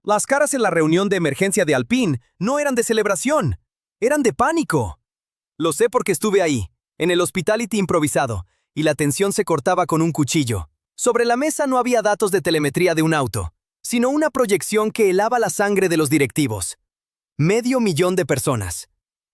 Las caras en la reunión de emergencia de Alpine no eran de celebración, eran de pánico. Lo sé porque estuve ahí, en el hospitality improvisado, y la tensión se cortaba con un cuchillo. Sobre la mesa no había datos de telemetría de un auto, sino una proyección que helaba la sangre de los directivos. 500,000 de personas.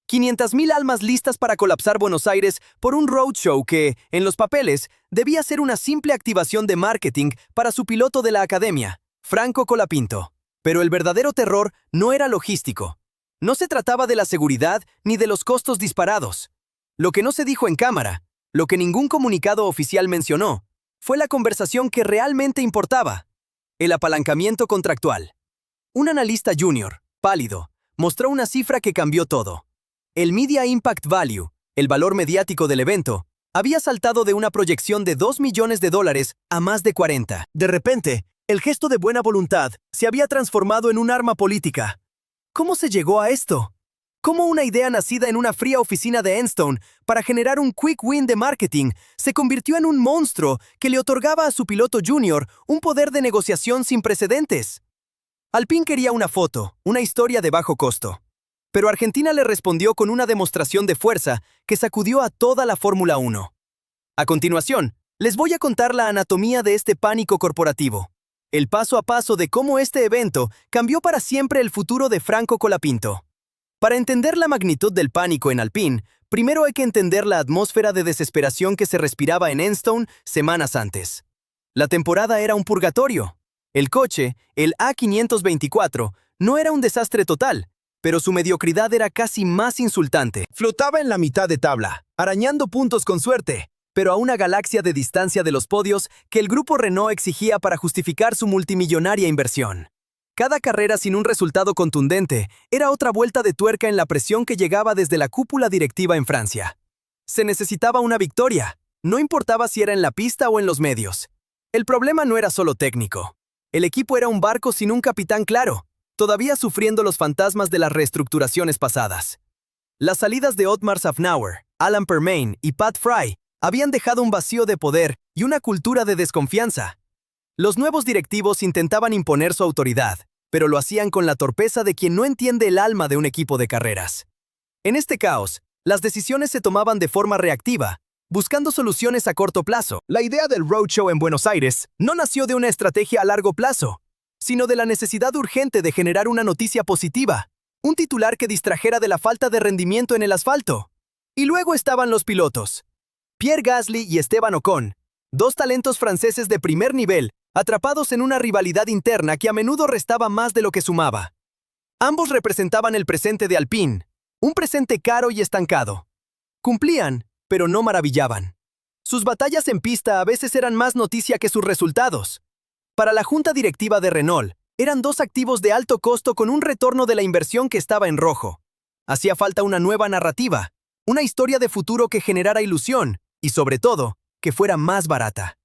500,000 almas listas para colapsar Buenos Aires por un roadshow que, en los papeles, debía ser una simple activación de marketing para su piloto de la academia, Franco Colapinto. Pero el verdadero terror no era logístico. No se trataba de la seguridad ni de los costos disparados. Lo que no se dijo en cámara, lo que ningún comunicado oficial mencionó, fue la conversación que realmente importaba: el apalancamiento contractual. Un analista junior, pálido, mostró una cifra que cambió todo. El Media Impact Value, el valor mediático del evento, había saltado de una proyección de $2 millones a más de 40. De repente, el gesto de buena voluntad se había transformado en un arma política. ¿Cómo se llegó a esto? ¿Cómo una idea nacida en una fría oficina de Enstone para generar un quick win de marketing se convirtió en un monstruo que le otorgaba a su piloto junior un poder de negociación sin precedentes? Alpine quería una foto, una historia de bajo costo. Pero Argentina le respondió con una demostración de fuerza que sacudió a toda la Fórmula 1. A continuación, les voy a contar la anatomía de este pánico corporativo. El paso a paso de cómo este evento cambió para siempre el futuro de Franco Colapinto. Para entender la magnitud del pánico en Alpine, primero hay que entender la atmósfera de desesperación que se respiraba en Enstone semanas antes. La temporada era un purgatorio. El coche, el A524, no era un desastre total, pero su mediocridad era casi más insultante. Flotaba en la mitad de tabla, Arañando puntos con suerte, pero a una galaxia de distancia de los podios que el grupo Renault exigía para justificar su multimillonaria inversión. Cada carrera sin un resultado contundente era otra vuelta de tuerca en la presión que llegaba desde la cúpula directiva en Francia. Se necesitaba una victoria, no importaba si era en la pista o en los medios. El problema no era solo técnico. El equipo era un barco sin un capitán claro, todavía sufriendo los fantasmas de las reestructuraciones pasadas. Las salidas de Otmar Szafnauer, Alan Permane y Pat Fry habían dejado un vacío de poder y una cultura de desconfianza. Los nuevos directivos intentaban imponer su autoridad, pero lo hacían con la torpeza de quien no entiende el alma de un equipo de carreras. En este caos, las decisiones se tomaban de forma reactiva, buscando soluciones a corto plazo. La idea del roadshow en Buenos Aires No nació de una estrategia a largo plazo, sino de la necesidad urgente de generar una noticia positiva, un titular que distrajera de la falta de rendimiento en el asfalto. Y luego estaban los pilotos. Pierre Gasly y Esteban Ocon, dos talentos franceses de primer nivel, atrapados en una rivalidad interna que a menudo restaba más de lo que sumaba. Ambos representaban el presente de Alpine, un presente caro y estancado. Cumplían, pero no maravillaban. Sus batallas en pista a veces eran más noticia que sus resultados. Para la junta directiva de Renault, eran dos activos de alto costo con un retorno de la inversión que estaba en rojo. Hacía falta una nueva narrativa, una historia de futuro que generara ilusión y, sobre todo, que fuera más barata.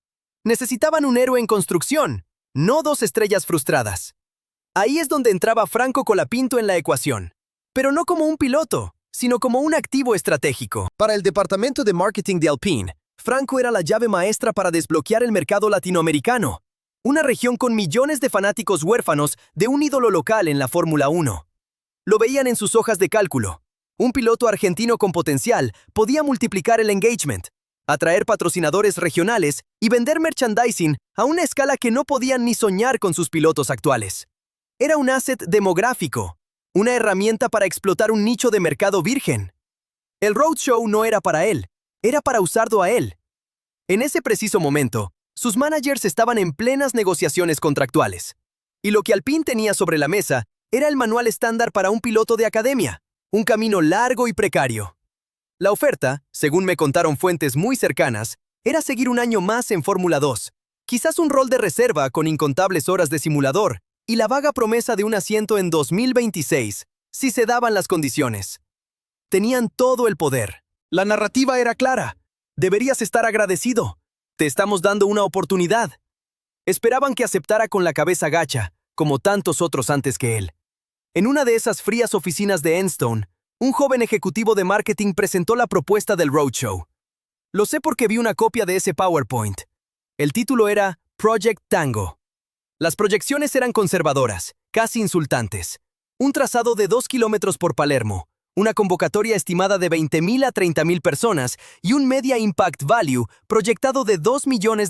Necesitaban un héroe en construcción, no dos estrellas frustradas. Ahí es donde entraba Franco Colapinto en la ecuación, pero no como un piloto, sino como un activo estratégico. Para el departamento de marketing de Alpine, Franco era la llave maestra para desbloquear el mercado latinoamericano, una región con millones de fanáticos huérfanos de un ídolo local en la Fórmula 1. Lo veían en sus hojas de cálculo. Un piloto argentino con potencial podía multiplicar el engagement, atraer patrocinadores regionales y vender merchandising a una escala que no podían ni soñar con sus pilotos actuales. Era un asset demográfico, una herramienta para explotar un nicho de mercado virgen. El roadshow no era para él, era para usarlo a él. En ese preciso momento, sus managers estaban en plenas negociaciones contractuales. Y lo que Alpine tenía sobre la mesa era el manual estándar para un piloto de academia, un camino largo y precario. La oferta, según me contaron fuentes muy cercanas, era seguir un año más en Fórmula 2, quizás un rol de reserva con incontables horas de simulador y la vaga promesa de un asiento en 2026, si se daban las condiciones. Tenían todo el poder. La narrativa era clara. Deberías estar agradecido. Te estamos dando una oportunidad. Esperaban que aceptara con la cabeza gacha, como tantos otros antes que él. En una de esas frías oficinas de Enstone, un joven ejecutivo de marketing presentó la propuesta del roadshow. Lo sé porque vi una copia de ese PowerPoint. El título era Project Tango. Las proyecciones eran conservadoras, casi insultantes. Un trazado de 2 kilómetros por Palermo, una convocatoria estimada de 20.000 a 30.000 personas y un Media Impact Value proyectado de $2 millones.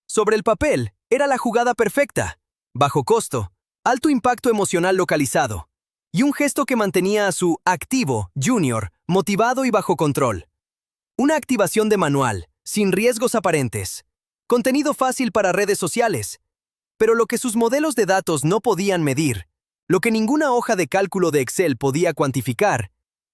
Sobre el papel, era la jugada perfecta. Bajo costo, alto impacto emocional localizado, y un gesto que mantenía a su activo, junior, motivado y bajo control. Una activación de manual, sin riesgos aparentes. Contenido fácil para redes sociales. Pero lo que sus modelos de datos no podían medir, lo que ninguna hoja de cálculo de Excel podía cuantificar,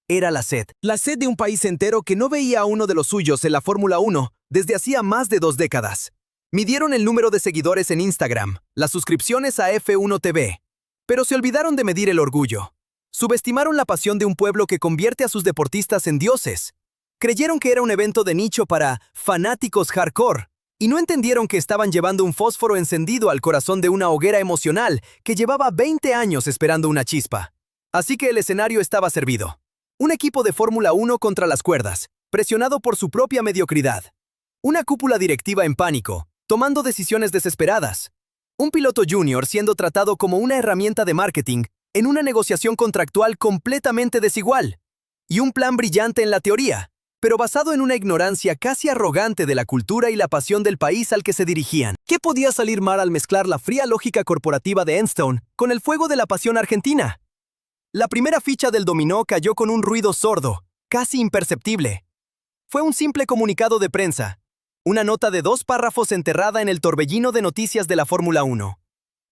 era la sed. La sed de un país entero que no veía a uno de los suyos en la Fórmula 1 desde hacía más de 2 décadas. Midieron el número de seguidores en Instagram, las suscripciones a F1 TV, pero se olvidaron de medir el orgullo. Subestimaron la pasión de un pueblo que convierte a sus deportistas en dioses. Creyeron que era un evento de nicho para fanáticos hardcore, y no entendieron que estaban llevando un fósforo encendido al corazón de una hoguera emocional que llevaba 20 años esperando una chispa. Así que el escenario estaba servido. Un equipo de Fórmula 1 contra las cuerdas, presionado por su propia mediocridad. Una cúpula directiva en pánico, tomando decisiones desesperadas. Un piloto junior siendo tratado como una herramienta de marketing en una negociación contractual completamente desigual. Y un plan brillante en la teoría, pero basado en una ignorancia casi arrogante de la cultura y la pasión del país al que se dirigían. ¿Qué podía salir mal al mezclar la fría lógica corporativa de Enstone con el fuego de la pasión argentina? La primera ficha del dominó cayó con un ruido sordo, casi imperceptible. Fue un simple comunicado de prensa, una nota de 2 párrafos enterrada en el torbellino de noticias de la Fórmula 1.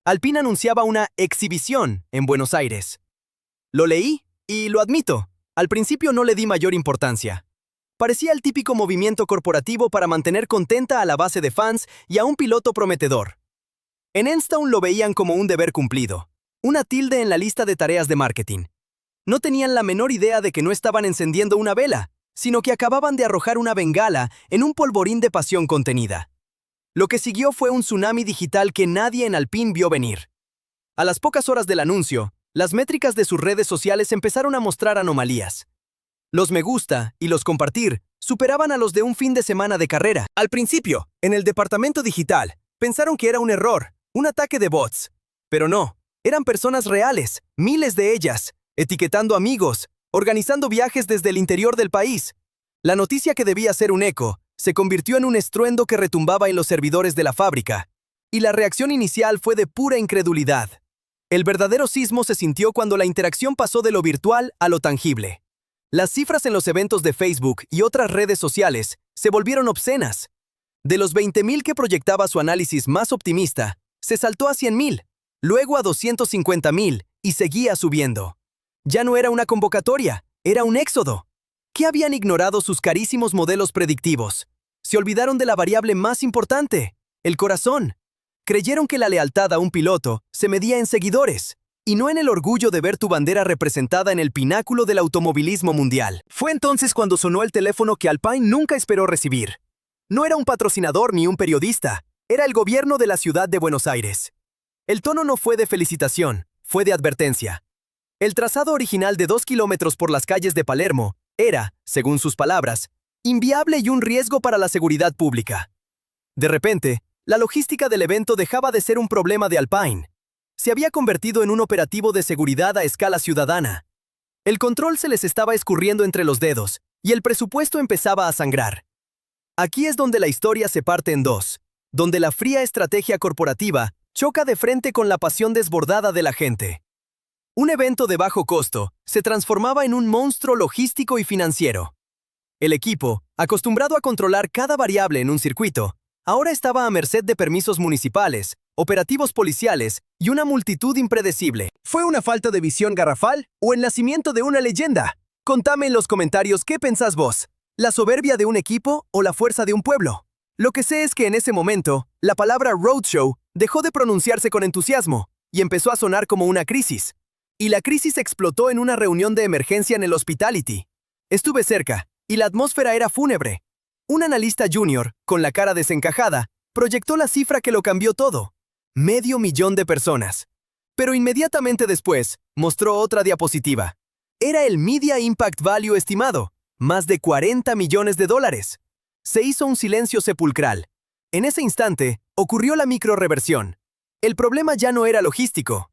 Alpine anunciaba una exhibición en Buenos Aires. Lo leí y lo admito, al principio no le di mayor importancia. Parecía el típico movimiento corporativo para mantener contenta a la base de fans y a un piloto prometedor. En Enstone lo veían como un deber cumplido, una tilde en la lista de tareas de marketing. No tenían la menor idea de que no estaban encendiendo una vela, sino que acababan de arrojar una bengala en un polvorín de pasión contenida. Lo que siguió fue un tsunami digital que nadie en Alpine vio venir. A las pocas horas del anuncio, las métricas de sus redes sociales empezaron a mostrar anomalías. Los me gusta y los compartir superaban a los de un fin de semana de carrera. Al principio, en el departamento digital, pensaron que era un error, un ataque de bots. Pero no, eran personas reales, miles de ellas, etiquetando amigos, organizando viajes desde el interior del país. La noticia que debía ser un eco se convirtió en un estruendo que retumbaba en los servidores de la fábrica. Y la reacción inicial fue de pura incredulidad. El verdadero sismo se sintió cuando la interacción pasó de lo virtual a lo tangible. Las cifras en los eventos de Facebook y otras redes sociales se volvieron obscenas. De los 20.000 que proyectaba su análisis más optimista, se saltó a 100.000, luego a 250.000 y seguía subiendo. Ya no era una convocatoria, era un éxodo. ¿Qué habían ignorado sus carísimos modelos predictivos? Se olvidaron de la variable más importante, el corazón. Creyeron que la lealtad a un piloto se medía en seguidores, y no en el orgullo de ver tu bandera representada en el pináculo del automovilismo mundial. Fue entonces cuando sonó el teléfono que Alpine nunca esperó recibir. No era un patrocinador ni un periodista, era el gobierno de la ciudad de Buenos Aires. El tono no fue de felicitación, fue de advertencia. El trazado original de 2 kilómetros por las calles de Palermo era, según sus palabras, inviable y un riesgo para la seguridad pública. De repente, la logística del evento dejaba de ser un problema de Alpine. Se había convertido en un operativo de seguridad a escala ciudadana. El control se les estaba escurriendo entre los dedos, y el presupuesto empezaba a sangrar. Aquí es donde la historia se parte en dos, donde la fría estrategia corporativa choca de frente con la pasión desbordada de la gente. Un evento de bajo costo se transformaba en un monstruo logístico y financiero. El equipo, acostumbrado a controlar cada variable en un circuito, ahora estaba a merced de permisos municipales, operativos policiales y una multitud impredecible. ¿Fue una falta de visión garrafal o el nacimiento de una leyenda? Contame en los comentarios qué pensás vos, ¿la soberbia de un equipo o la fuerza de un pueblo? Lo que sé es que en ese momento, la palabra roadshow dejó de pronunciarse con entusiasmo y empezó a sonar como una crisis. Y la crisis explotó en una reunión de emergencia en el Hospitality. Estuve cerca, y la atmósfera era fúnebre. Un analista junior, con la cara desencajada, proyectó la cifra que lo cambió todo. 500.000 de personas. Pero inmediatamente después, mostró otra diapositiva. Era el Media Impact Value estimado, más de $40 millones. Se hizo un silencio sepulcral. En ese instante, ocurrió la microreversión. El problema ya no era logístico,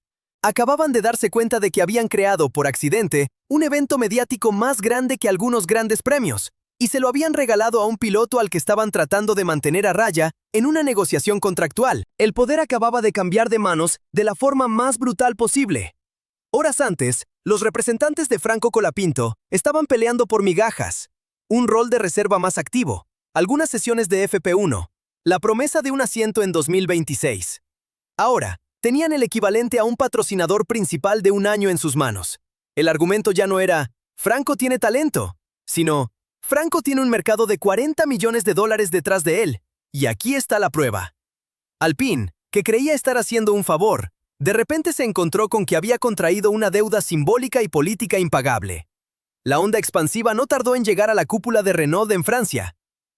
Acababan de darse cuenta de que habían creado, por accidente, un evento mediático más grande que algunos grandes premios, y se lo habían regalado a un piloto al que estaban tratando de mantener a raya en una negociación contractual. El poder acababa de cambiar de manos de la forma más brutal posible. Horas antes, los representantes de Franco Colapinto estaban peleando por migajas, un rol de reserva más activo, algunas sesiones de FP1, la promesa de un asiento en 2026. Ahora, tenían el equivalente a un patrocinador principal de un año en sus manos. El argumento ya no era, Franco tiene talento, sino, Franco tiene un mercado de 40 millones de dólares detrás de él, y aquí está la prueba. Alpine, que creía estar haciendo un favor, de repente se encontró con que había contraído una deuda simbólica y política impagable. La onda expansiva no tardó en llegar a la cúpula de Renault en Francia.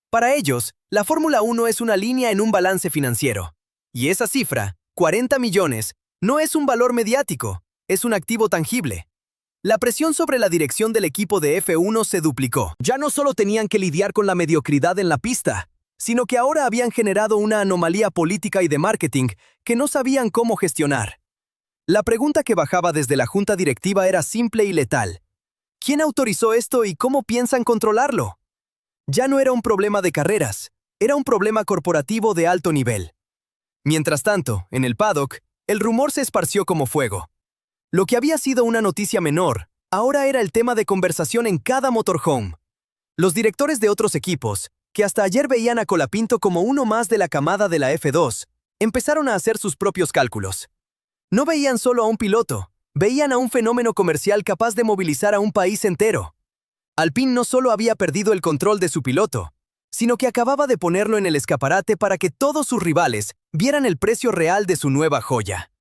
Para ellos, la Fórmula 1 es una línea en un balance financiero. Y esa cifra, 40 millones, no es un valor mediático, es un activo tangible. La presión sobre la dirección del equipo de F1 se duplicó. Ya no solo tenían que lidiar con la mediocridad en la pista, sino que ahora habían generado una anomalía política y de marketing que no sabían cómo gestionar. La pregunta que bajaba desde la junta directiva era simple y letal. ¿Quién autorizó esto y cómo piensan controlarlo? Ya no era un problema de carreras, era un problema corporativo de alto nivel. Mientras tanto, en el paddock, el rumor se esparció como fuego. Lo que había sido una noticia menor, ahora era el tema de conversación en cada motorhome. Los directores de otros equipos, que hasta ayer veían a Colapinto como uno más de la camada de la F2, empezaron a hacer sus propios cálculos. No veían solo a un piloto, veían a un fenómeno comercial capaz de movilizar a un país entero. Alpine no solo había perdido el control de su piloto, sino que acababa de ponerlo en el escaparate para que todos sus rivales vieran el precio real de su nueva joya.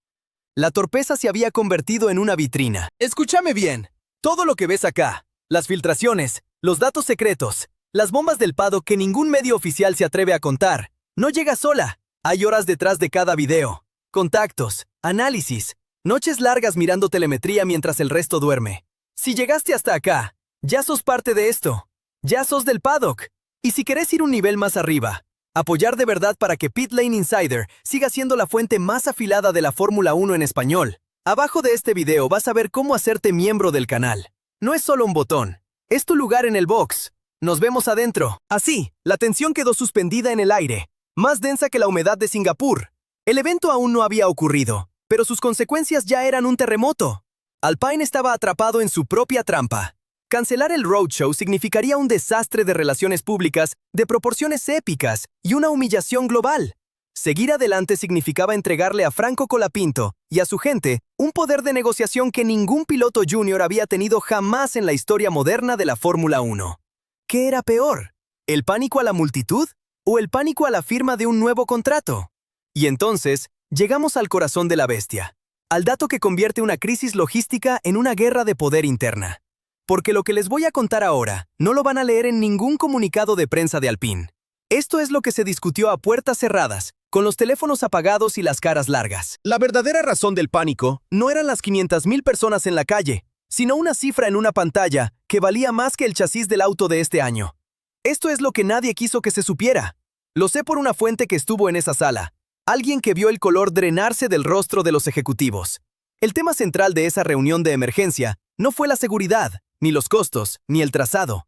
La torpeza se había convertido en una vitrina. Escúchame bien, todo lo que ves acá, las filtraciones, los datos secretos, las bombas del paddock que ningún medio oficial se atreve a contar, no llega sola. Hay horas detrás de cada video, contactos, análisis, noches largas mirando telemetría mientras el resto duerme. Si llegaste hasta acá, ya sos parte de esto, ya sos del paddock. Y si querés ir un nivel más arriba, apoyar de verdad para que Pit Lane Insider siga siendo la fuente más afilada de la Fórmula 1 en español, abajo de este video vas a ver cómo hacerte miembro del canal. No es solo un botón, es tu lugar en el box. Nos vemos adentro. Así, la tensión quedó suspendida en el aire, más densa que la humedad de Singapur. El evento aún no había ocurrido, pero sus consecuencias ya eran un terremoto. Alpine estaba atrapado en su propia trampa. Cancelar el roadshow significaría un desastre de relaciones públicas de proporciones épicas y una humillación global. Seguir adelante significaba entregarle a Franco Colapinto y a su gente un poder de negociación que ningún piloto junior había tenido jamás en la historia moderna de la Fórmula 1. ¿Qué era peor? ¿El pánico a la multitud o el pánico a la firma de un nuevo contrato? Y entonces, llegamos al corazón de la bestia, al dato que convierte una crisis logística en una guerra de poder interna. Porque lo que les voy a contar ahora no lo van a leer en ningún comunicado de prensa de Alpine. Esto es lo que se discutió a puertas cerradas, con los teléfonos apagados y las caras largas. La verdadera razón del pánico no eran las 500,000 personas en la calle, sino una cifra en una pantalla que valía más que el chasis del auto de este año. Esto es lo que nadie quiso que se supiera. Lo sé por una fuente que estuvo en esa sala, alguien que vio el color drenarse del rostro de los ejecutivos. El tema central de esa reunión de emergencia no fue la seguridad, ni los costos, ni el trazado.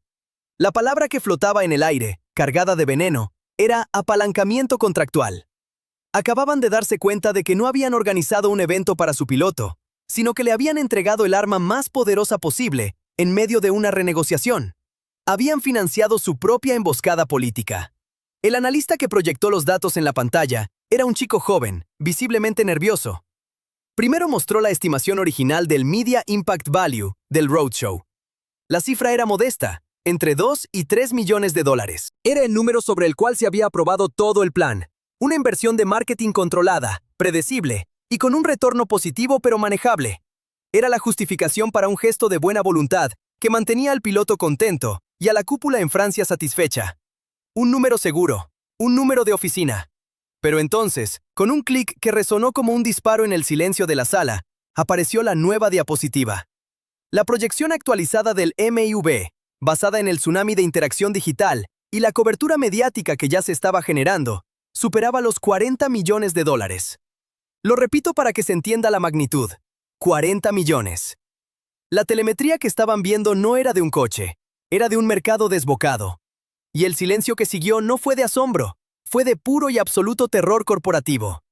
La palabra que flotaba en el aire, cargada de veneno, era apalancamiento contractual. Acababan de darse cuenta de que no habían organizado un evento para su piloto, sino que le habían entregado el arma más poderosa posible en medio de una renegociación. Habían financiado su propia emboscada política. El analista que proyectó los datos en la pantalla era un chico joven, visiblemente nervioso. Primero mostró la estimación original del Media Impact Value del Roadshow. La cifra era modesta, entre 2 y 3 millones de dólares. Era el número sobre el cual se había aprobado todo el plan. Una inversión de marketing controlada, predecible y con un retorno positivo pero manejable. Era la justificación para un gesto de buena voluntad que mantenía al piloto contento y a la cúpula en Francia satisfecha. Un número seguro, un número de oficina. Pero entonces, con un clic que resonó como un disparo en el silencio de la sala, apareció la nueva diapositiva. La proyección actualizada del MIV, basada en el tsunami de interacción digital y la cobertura mediática que ya se estaba generando, superaba los 40 millones de dólares. Lo repito para que se entienda la magnitud. 40 millones. La telemetría que estaban viendo no era de un coche, era de un mercado desbocado. Y el silencio que siguió no fue de asombro, fue de puro y absoluto terror corporativo.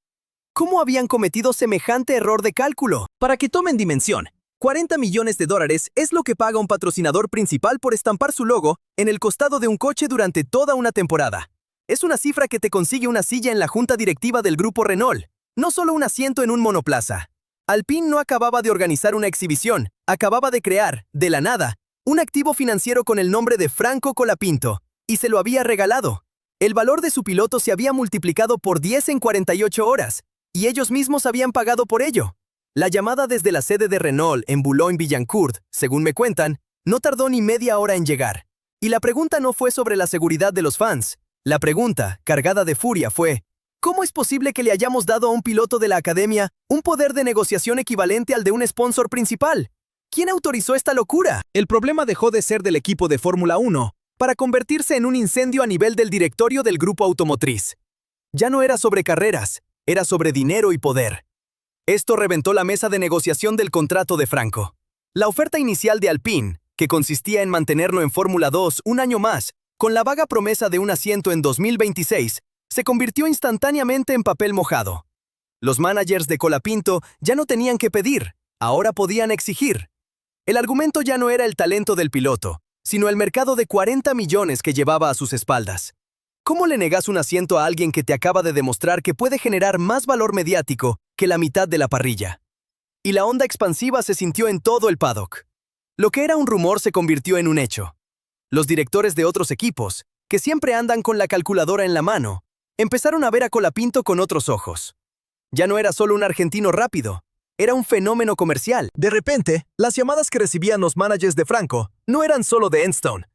¿Cómo habían cometido semejante error de cálculo? Para que tomen dimensión, 40 millones de dólares es lo que paga un patrocinador principal por estampar su logo en el costado de un coche durante toda una temporada. Es una cifra que te consigue una silla en la junta directiva del grupo Renault, no solo un asiento en un monoplaza. Alpine no acababa de organizar una exhibición, acababa de crear, de la nada, un activo financiero con el nombre de Franco Colapinto, y se lo había regalado. El valor de su piloto se había multiplicado por 10 en 48 horas, y ellos mismos habían pagado por ello. La llamada desde la sede de Renault en Boulogne-Billancourt, según me cuentan, no tardó ni media hora en llegar. Y la pregunta no fue sobre la seguridad de los fans. La pregunta, cargada de furia, fue: ¿cómo es posible que le hayamos dado a un piloto de la academia un poder de negociación equivalente al de un sponsor principal? ¿Quién autorizó esta locura? El problema dejó de ser del equipo de Fórmula 1 para convertirse en un incendio a nivel del directorio del grupo automotriz. Ya no era sobre carreras, era sobre dinero y poder. Esto reventó la mesa de negociación del contrato de Franco. La oferta inicial de Alpine, que consistía en mantenerlo en Fórmula 2 un año más, con la vaga promesa de un asiento en 2026, se convirtió instantáneamente en papel mojado. Los managers de Colapinto ya no tenían que pedir, ahora podían exigir. El argumento ya no era el talento del piloto, sino el mercado de 40 millones que llevaba a sus espaldas. ¿Cómo le negas un asiento a alguien que te acaba de demostrar que puede generar más valor mediático que la mitad de la parrilla? Y la onda expansiva se sintió en todo el paddock. Lo que era un rumor se convirtió en un hecho. Los directores de otros equipos, que siempre andan con la calculadora en la mano, empezaron a ver a Colapinto con otros ojos. Ya no era solo un argentino rápido, era un fenómeno comercial. De repente, las llamadas que recibían los managers de Franco no eran solo de Enstone.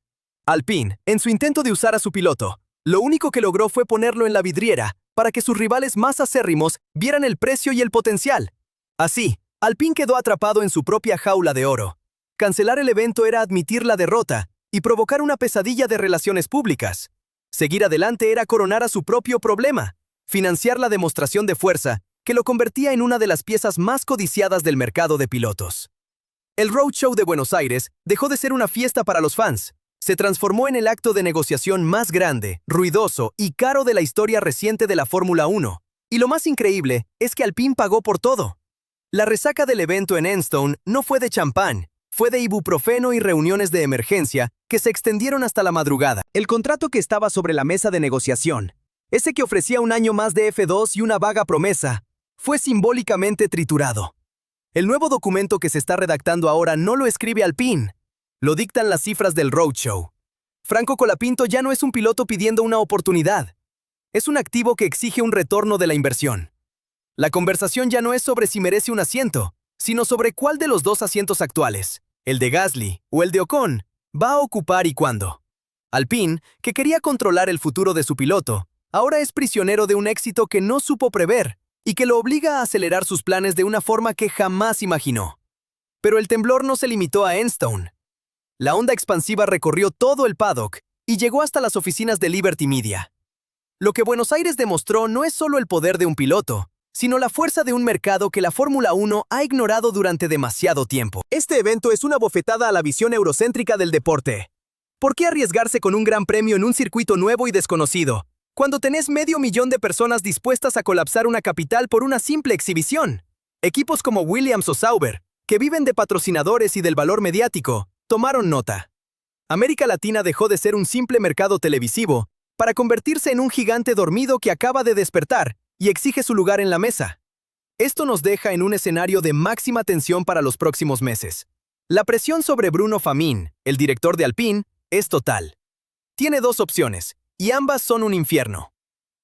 Alpine, en su intento de usar a su piloto, lo único que logró fue ponerlo en la vidriera para que sus rivales más acérrimos vieran el precio y el potencial. Así, Alpine quedó atrapado en su propia jaula de oro. Cancelar el evento era admitir la derrota y provocar una pesadilla de relaciones públicas. Seguir adelante era coronar a su propio problema, financiar la demostración de fuerza que lo convertía en una de las piezas más codiciadas del mercado de pilotos. El Roadshow de Buenos Aires dejó de ser una fiesta para los fans. Se transformó en el acto de negociación más grande, ruidoso y caro de la historia reciente de la Fórmula 1. Y lo más increíble es que Alpine pagó por todo. La resaca del evento en Enstone no fue de champán, fue de ibuprofeno y reuniones de emergencia que se extendieron hasta la madrugada. El contrato que estaba sobre la mesa de negociación, ese que ofrecía un año más de F2 y una vaga promesa, fue simbólicamente triturado. El nuevo documento que se está redactando ahora no lo escribe Alpine, lo dictan las cifras del Roadshow. Franco Colapinto ya no es un piloto pidiendo una oportunidad, es un activo que exige un retorno de la inversión. La conversación ya no es sobre si merece un asiento, sino sobre cuál de los dos asientos actuales, el de Gasly o el de Ocon, va a ocupar y cuándo. Alpine, que quería controlar el futuro de su piloto, ahora es prisionero de un éxito que no supo prever y que lo obliga a acelerar sus planes de una forma que jamás imaginó. Pero el temblor no se limitó a Enstone. La onda expansiva recorrió todo el paddock y llegó hasta las oficinas de Liberty Media. Lo que Buenos Aires demostró no es solo el poder de un piloto, sino la fuerza de un mercado que la Fórmula 1 ha ignorado durante demasiado tiempo. Este evento es una bofetada a la visión eurocéntrica del deporte. ¿Por qué arriesgarse con un gran premio en un circuito nuevo y desconocido, cuando tenés 500.000 de personas dispuestas a colapsar una capital por una simple exhibición? Equipos como Williams o Sauber, que viven de patrocinadores y del valor mediático, tomaron nota. América Latina dejó de ser un simple mercado televisivo para convertirse en un gigante dormido que acaba de despertar y exige su lugar en la mesa. Esto nos deja en un escenario de máxima tensión para los próximos meses. La presión sobre Bruno Famin, el director de Alpine, es total. Tiene dos opciones, y ambas son un infierno.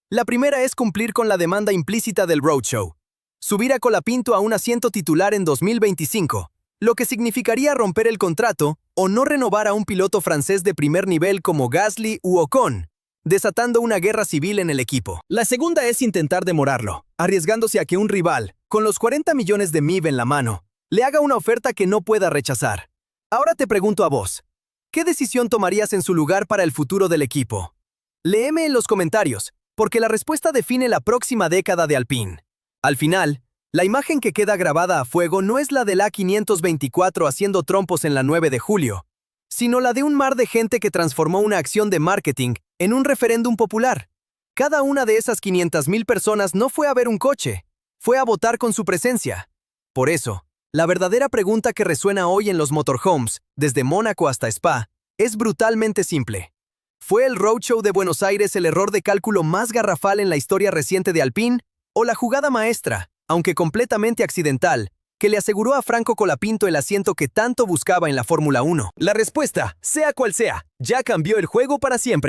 La primera es cumplir con la demanda implícita del Roadshow, subir a Colapinto a un asiento titular en 2025, lo que significaría romper el contrato o no renovar a un piloto francés de primer nivel como Gasly u Ocon, desatando una guerra civil en el equipo. La segunda es intentar demorarlo, arriesgándose a que un rival, con los 40 millones de MIB en la mano, le haga una oferta que no pueda rechazar. Ahora te pregunto a vos, ¿qué decisión tomarías en su lugar para el futuro del equipo? Léeme en los comentarios, porque la respuesta define la próxima década de Alpine. Al final, La imagen que queda grabada a fuego no es la del A524 haciendo trompos en la 9 de julio, sino la de un mar de gente que transformó una acción de marketing en un referéndum popular. Cada una de esas 500,000 personas no fue a ver un coche, fue a votar con su presencia. Por eso, la verdadera pregunta que resuena hoy en los motorhomes, desde Mónaco hasta Spa, es brutalmente simple. ¿Fue el roadshow de Buenos Aires el error de cálculo más garrafal en la historia reciente de Alpine? ¿O la jugada maestra, aunque completamente accidental, que le aseguró a Franco Colapinto el asiento que tanto buscaba en la Fórmula 1? La respuesta, sea cual sea, ya cambió el juego para siempre.